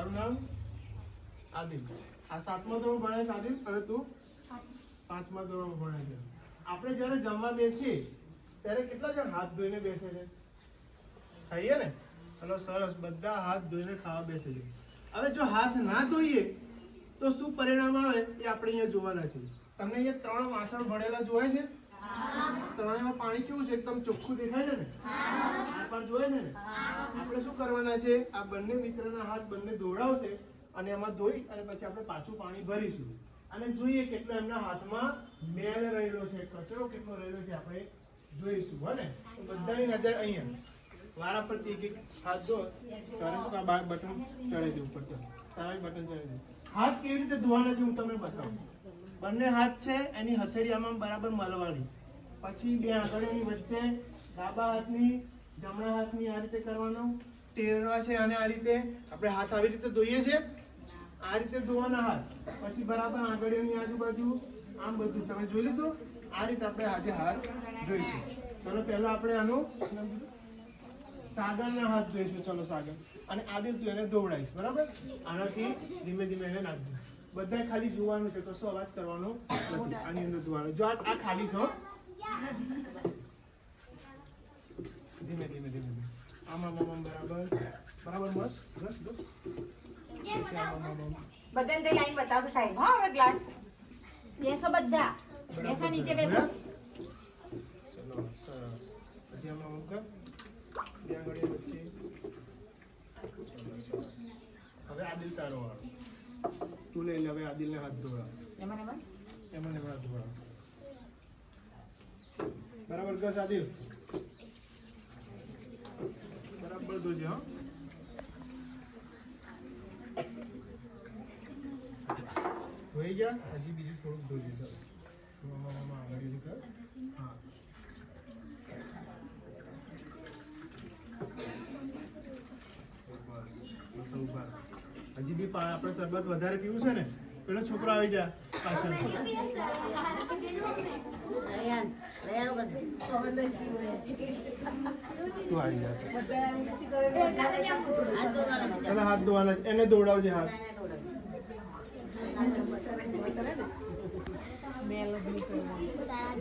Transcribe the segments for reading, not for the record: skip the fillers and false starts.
તારું નામ આદિલ. આ 7મા ધોરણ ભણે છે આદિલ, અને તું 5મા ધોરણ ભણે છે. આપણે જ્યારે જમવા બેસીએ ત્યારે કેટલા જણ હાથ ધોઈને બેસે છે? ખાઈએ ને? ચલો સરસ, બધા હાથ ધોઈને ખાવા બેસે છે. હવે જો હાથ ના ધોઈએ તો શું પરિણામ આવે એ આપણે અહીંયા જોવાના છે. તમને અહીંયા 3 વાસણ ભરેલા જોવાય છે? ત્રણેયમાં પાણી કેવું છે? એકદમ ચોખ્ખું દેખાય છે ને? પર જોયે છે ને? આપણે શું કરવાના છે? આ બંને મિત્રના હાથ બંને ધોવડાવશે અને એમાં ધોઈ અને પછી આપણે પાછું પાણી ભરીશું અને જોઈએ કેટલો એમના હાથમાં મેલ રહેલો છે, કચરો કેટલો રહેલો છે આપણે જોઈશું. હો ને? બધાની નજર અહીંયા વારા પરથી એક હાથ ધો. તારે શું બટન ચડાવી દે ઉપર? ચાલ, તારા બટન ચડાવી દે. હાથ કેવી રીતે ધોવાના છે હું તમને બતાવું. બંને હાથ છે એની હથેળીયામાં બરાબર મલવાની, પછી બે આંગળીઓની વચ્ચે ડાબા હાથની જમણા હાથની આ રીતે કરવાનો ટેરવા છે, અને આ રીતે આપણે હાથ આવી રીતે ધોઈએ છીએ, આ રીતે ધોવાના હાથ. પછી બરાબર આંગળીઓની આજુબાજુ આમ બધું તમે જોઈ લીધું. આ રીતે આપણે આજે હાથ ધોઈશું. ચલો પહેલા આપણે આનું સાગરના હાથ ધોઈશું. ચલો સાગર, અને આદિલ તું એને ધોવડાઈશ, બરાબર? આનાથી ધીમે ધીમે એને નાખજો. બધા ખાલી જોવાનું છે, કશો અવાજ કરવાનો નથી. આની અંદર ધોવાનું. જો આ ખાલી છે, ધીમે ધીમે ધીમે આમ આમ આમ બરાબર બરાબર. મસ્ત બસ બસ. બધાને તે લાઈન બતાવશો સાહેબ. હા, હવે ગ્લાસ બેસો, બધા બેસો, નીચે બેસો. ચલો સરસ. પછી આમ આમ કર, બે આંગળીઓ વચ્ચે. હવે આદિલ તારો વાળો. તું લઈ લે. હવે આદિલને હાથ ધોવા. એમાં હાથ ધોવા. બરાબર કસ આદિલ, બરાબર ધોજે. હા, ધોઈ ગયા. હજી બીજું થોડુંક ધોજે. સર આગળ કર. હા, હજી બી આપણે શરબત વધારે પીવું છે ને? પેલો છોકરો આવી જાય પાછળ. તું આવી જા. એને હાથ ધોવાના, એને દોડાવજે હાથ.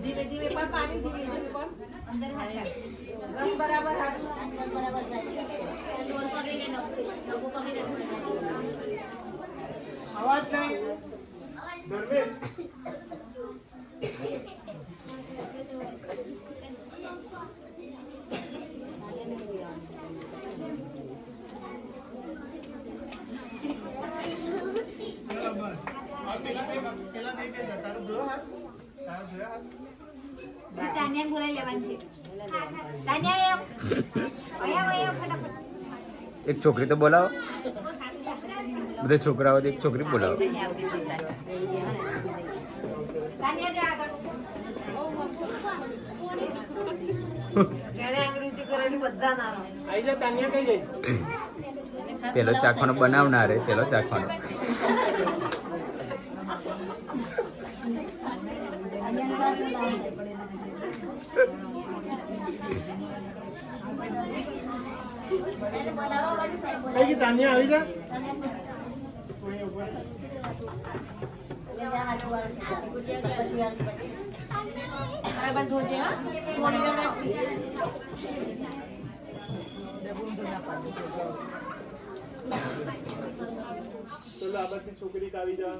ધીમે ધીમે પણ પાણી, ધીમે ધીમે પણ અંદર બરાબર હાથ બરાબર. અવાજ નહીં. ધર્મેશ, તાનિયા બોલાવી લેવાની છે. તાનિયા ફટાફટ. એક છોકરી તો બોલાવો. બધા છોકરાઓ એક છોકરી બોલાવો. પેલો ચાખવાનો બનાવનાર, પેલો ચાખવાનો. તાનિયા આવી જા. બરાબર ધોજે. ચલો આ બાજુ છોકરી આવી જા.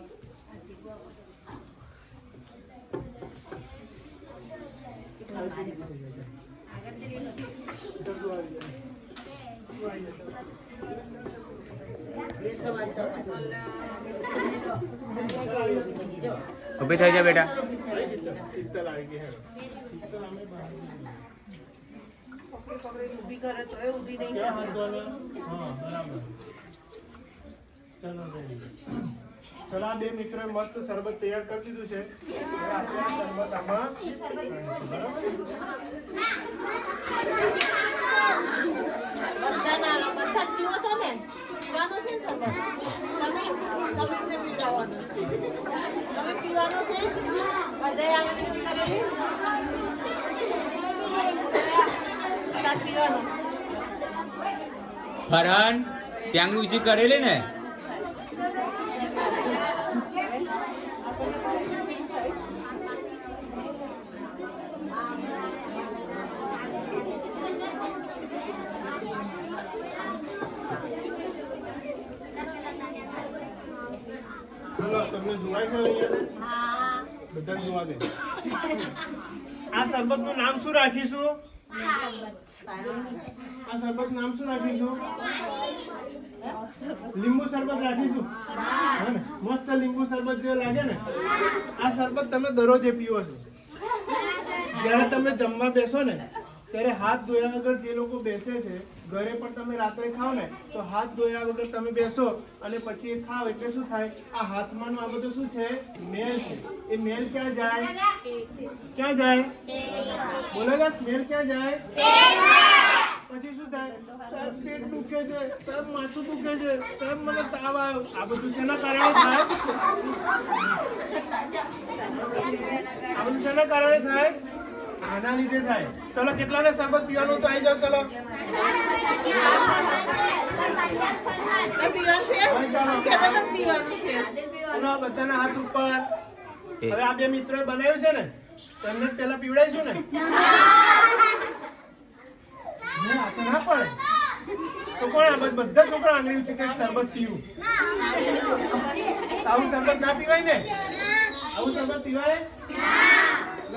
ઉભી થઈ જા બેટા. શીતલ આવી ગઈ. શીતલ અમે ઊભી કરે તો એ ઊભી નહીં. હા બરાબર. ચલો ચલો, આ બે મિત્રોએ મસ્ત શરબત તૈયાર કરી દીધું છે. આપણે શરબત આમાં બધા પીવો તો ને પીવાનો છે શરબત. તમે પીવડાવવાનું, તમે પીવાનો છે. બધા આંગળી કરેલી ફરહાન ત્યાં ઊંચી કરેલી ને. ચલો તમને જોવાય છે અહીંયા બધા જોવા દે આ શરબત નું નામ શું રાખીશું આ શરબત નામ શું રાખીશું લીંબુ શરબત રાખીશું હે ને મસ્ત લીંબુ શરબત જે લાગે ને આ શરબત તમે દરરોજે પીવો છો જ્યારે તમે જમવા બેસો ને ત્યારે હાથ ધોયા વગર જે લોકો બેસે છે ઘરે પણ તમે રાત્રે ખાઓ ને તો હાથ ધોયા વગર તમે બેસો અને પછી એ ખાઓ એટલે શું થાય આ હાથમાંનું આ બધું શું છે મેલ છે એ મેલ ક્યાં જાય બોલો ને મેલ ક્યાં જાય પછી શું થાય સાહેબ પેટ દુખે છે સાહેબ માથું દુખે છે સાહેબ મને તાવ આવ્યો આ બધું શેના કારણે થાય આ બધું શેના કારણે થાય આના લીધે થાય ચલો કેટલાને શરબત પીવાનું તો આવી જાવ ચલો ચલો બધાના હાથ ઉપર હવે આ બે મિત્રોએ બનાવ્યું છે ને તમને પેલા પીવડાવીશું ને ના પડે તો કોણ આ બધા છોકરા આંગળી છે કે શરબત પીવું આવું શરબત ના પીવાય ને આવું શરબત પીવાય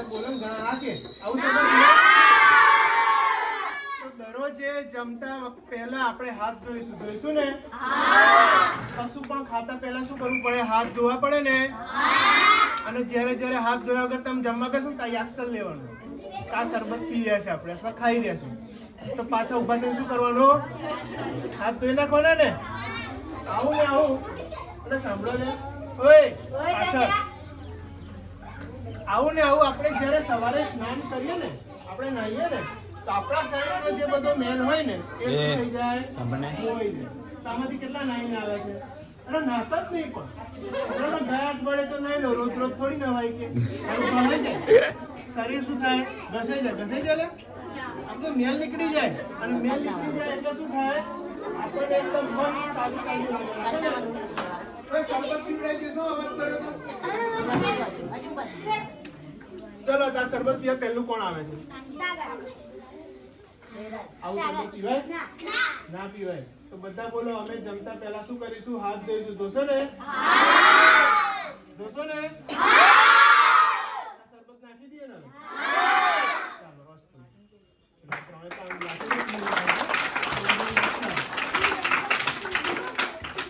બોલો ઘણા આગે આવું શરબત પીવાય તો દરરોજે જમતા પહેલા આપણે હાથ ધોઈશું ને કશું પણ ખાતા પહેલા શું કરવું પડે હાથ ધોવા પડે ને અને જ્યારે હાથ ધોયા વગર તમે જમવા બેસો તો યાદ કરી લેવાનું આ શરબત પી રહ્યા છે આપણે અથવા ખાઈ રહ્યા છે તો પાછા ઉભા થઈને શું કરવાનું હાથ ધોઈ નાખવાના ને આવું ને આવું એટલે સાંભળો ને ઓય પાછળ આવું ને આવું આપણે જ્યારે સવારે સ્નાન કરીએ ને આપણે નાહીએ ને તો આપણા શરીરનો જે બધો મેલ હોય ને એ શું થઈ જાય ધોઈ જાય આમાંથી કેટલા નાહીને આવે છે અરે નાતા જ નહીં પણ ગયા અઠવાડિયે તો નહીં લો રોજ થોડી નવાય કે ઘસાઈ જાય શરીર શું થાય ઘસાઈ જાય ને આ બધો મેલ નીકળી જાય અને મેલ નીકળી જાય એટલે શું થાય આપણને એકદમ મસ્ત તાજું લાગે શરબત પીવડાવી દેશો અવાજ કરો ચલો આ શરબત પીવા પહેલું કોણ આવે છે આવું શરબત પીવાય ના પીવાય તો બધા બોલો અમે જમતા પહેલા શું કરીશું હાથ ધોઈશું ધોશો ને શરબત નાખી દઈએ ને ચાલો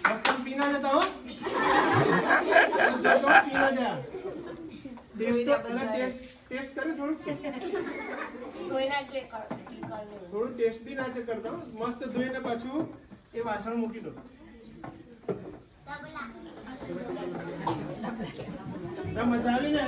રસ્તો પીના જતા હો પીના જા ટેસ્ટ કર્યું થોડું ટેસ્ટ બી ના છે કરતા મસ્ત ધોઈને પાછું એ વાસણ મૂકી દો મજા આવી ને